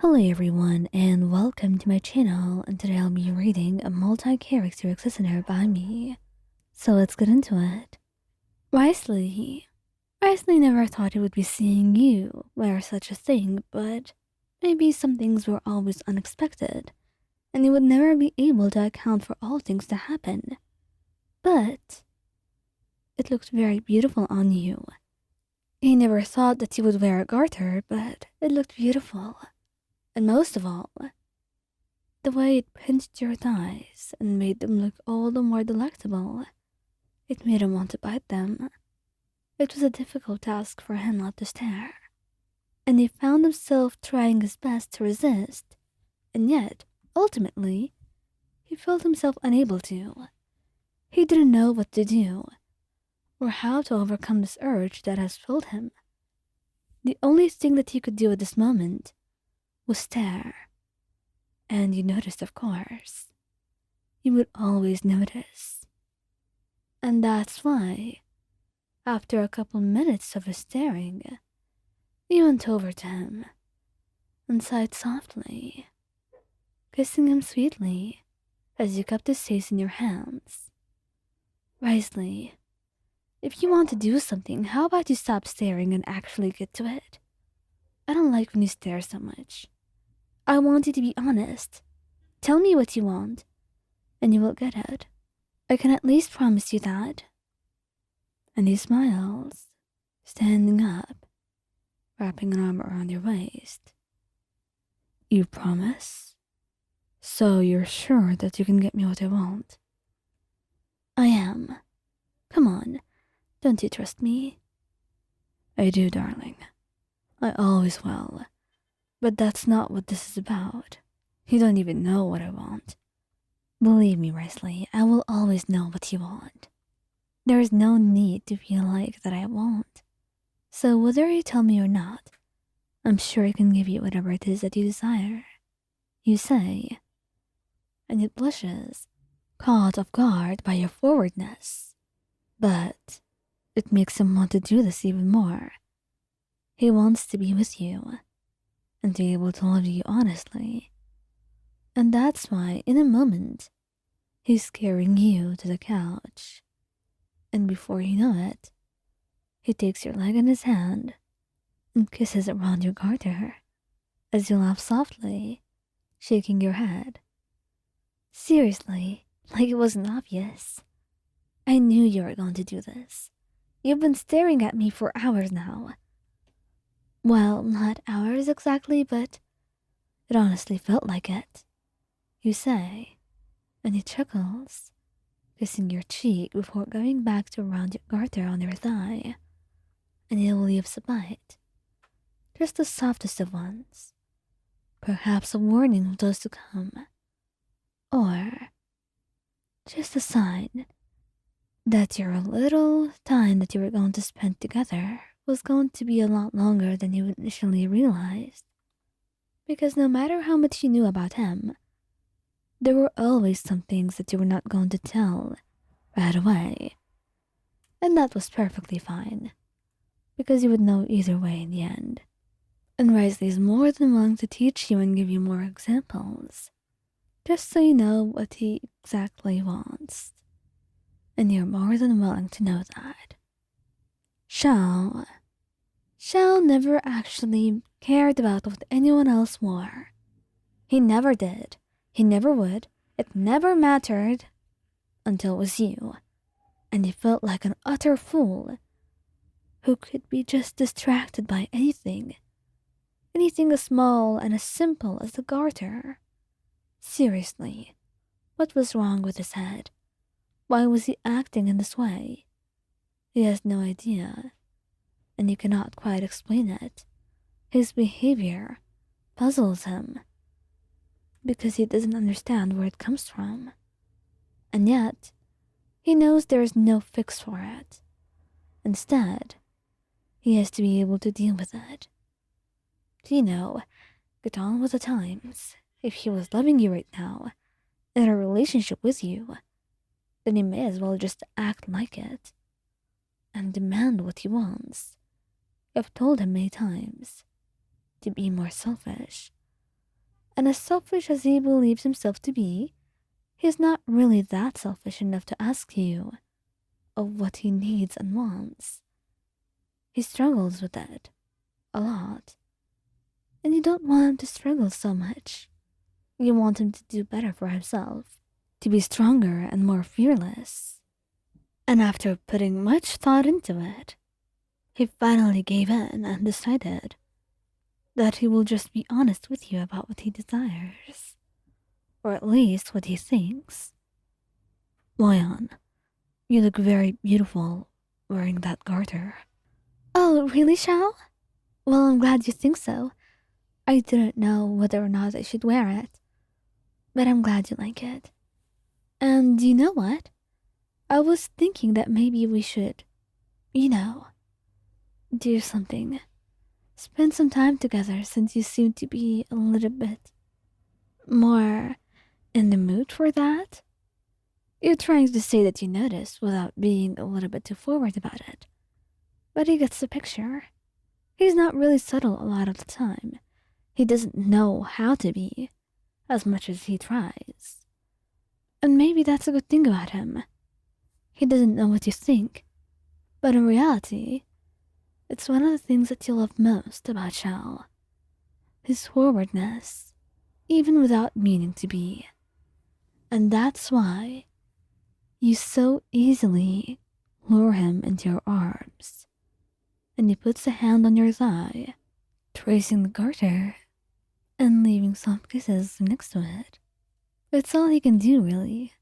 Hello everyone and welcome to my channel, and today I'll be reading a multi-character listener by me. So let's get into it. Wriothesley. Wriothesley never thought he would be seeing you wear such a thing, but maybe some things were always unexpected, and he would never be able to account for all things that happen. But it looked very beautiful on you. He never thought that you would wear a garter, but it looked beautiful. And most of all, the way it pinched your thighs and made them look all the more delectable. It made him want to bite them. It was a difficult task for him not to stare, and he found himself trying his best to resist, and yet, ultimately, he felt himself unable to. He didn't know what to do, or how to overcome this urge that has filled him. The only thing that he could do at this moment was stare. And you noticed, of course. You would always notice. And that's why, after a couple minutes of his staring, you went over to him and sighed softly, kissing him sweetly as you kept his face in your hands. Wriothesley, if you want to do something, how about you stop staring and actually get to it? I don't like when you stare so much. I want you to be honest. Tell me what you want, and you will get it. I can at least promise you that. And he smiles, standing up, wrapping an arm around your waist. You promise? So you're sure that you can get me what I want? I am. Come on, don't you trust me? I do, darling. I always will. But that's not what this is about. You don't even know what I want. Believe me, Wriothesley, I will always know what you want. There is no need to feel like that I won't. So whether you tell me or not, I'm sure I can give you whatever it is that you desire. You say, and it blushes, caught off guard by your forwardness. But it makes him want to do this even more. He wants to be with you and to be able to love you honestly. And that's why, in a moment, he's carrying you to the couch. And before you know it, he takes your leg in his hand and kisses around your garter as you laugh softly, shaking your head. Seriously, like it wasn't obvious. I knew you were going to do this. You've been staring at me for hours now. Well, not hours exactly, but it honestly felt like it. You say, and he chuckles, kissing your cheek before going back to round your garter on your thigh, and he leaves a bite, just the softest of ones, perhaps a warning of those to come, or just a sign that your little time that you were going to spend together was going to be a lot longer than you initially realized. Because no matter how much you knew about him, there were always some things that you were not going to tell right away. And that was perfectly fine, because you would know either way in the end. And Wriothesley is more than willing to teach you and give you more examples, just so you know what he exactly wants. And you're more than willing to know that. Xiao never actually cared about what anyone else wore. He never did. He never would. It never mattered until it was you. And he felt like an utter fool who could be just distracted by anything. Anything as small and as simple as the garter. Seriously, what was wrong with his head? Why was he acting in this way? He has no idea, and you cannot quite explain it. His behavior puzzles him, because he doesn't understand where it comes from. And yet, he knows there is no fix for it. Instead, he has to be able to deal with it. You know, get on with the times. If he was loving you right now, in a relationship with you, then he may as well just act like it and demand what he wants. I've told him many times to be more selfish, And as selfish as he believes himself to be, he's not really that selfish enough to ask you of what he needs and wants. He struggles with that a lot. And you don't want him to struggle so much. You want him to do better for himself, to be stronger and more fearless. And after putting much thought into it, he finally gave in and decided that he will just be honest with you about what he desires, or at least what he thinks. Lion, you look very beautiful wearing that garter. Oh, really, Xiao? Well, I'm glad you think so. I didn't know whether or not I should wear it, but I'm glad you like it. And you know what? I was thinking that maybe we should, you know, do something. Spend some time together since you seem to be a little bit more in the mood for that. You're trying to say that you noticed without being a little bit too forward about it. But he gets the picture. He's not really subtle a lot of the time. He doesn't know how to be, as much as he tries. And maybe that's a good thing about him. He doesn't know what you think, but in reality, it's one of the things that you love most about Xiao. His forwardness, even without meaning to be. And that's why you so easily lure him into your arms. And he puts a hand on your thigh, tracing the garter, and leaving soft kisses next to it. It's all he can do, really,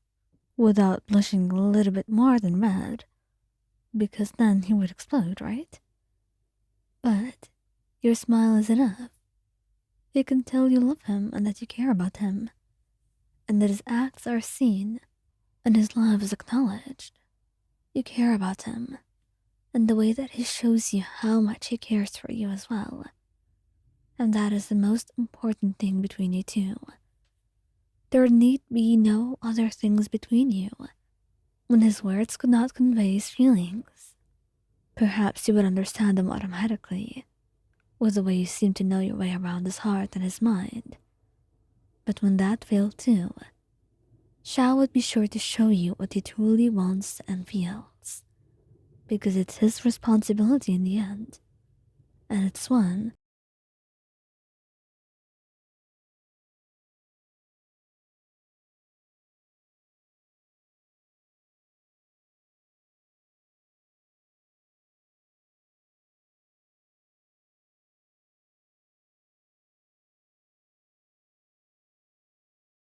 without blushing a little bit more than red, because then he would explode, right? But your smile is enough. He can tell you love him and that you care about him, and that his acts are seen and his love is acknowledged. You care about him, and the way that he shows you how much he cares for you as well. And that is the most important thing between you two. There need be no other things between you. When his words could not convey his feelings, perhaps you would understand them automatically, with the way you seem to know your way around his heart and his mind. But when that failed too, Xiao would be sure to show you what he truly wants and feels, because it's his responsibility in the end, and it's one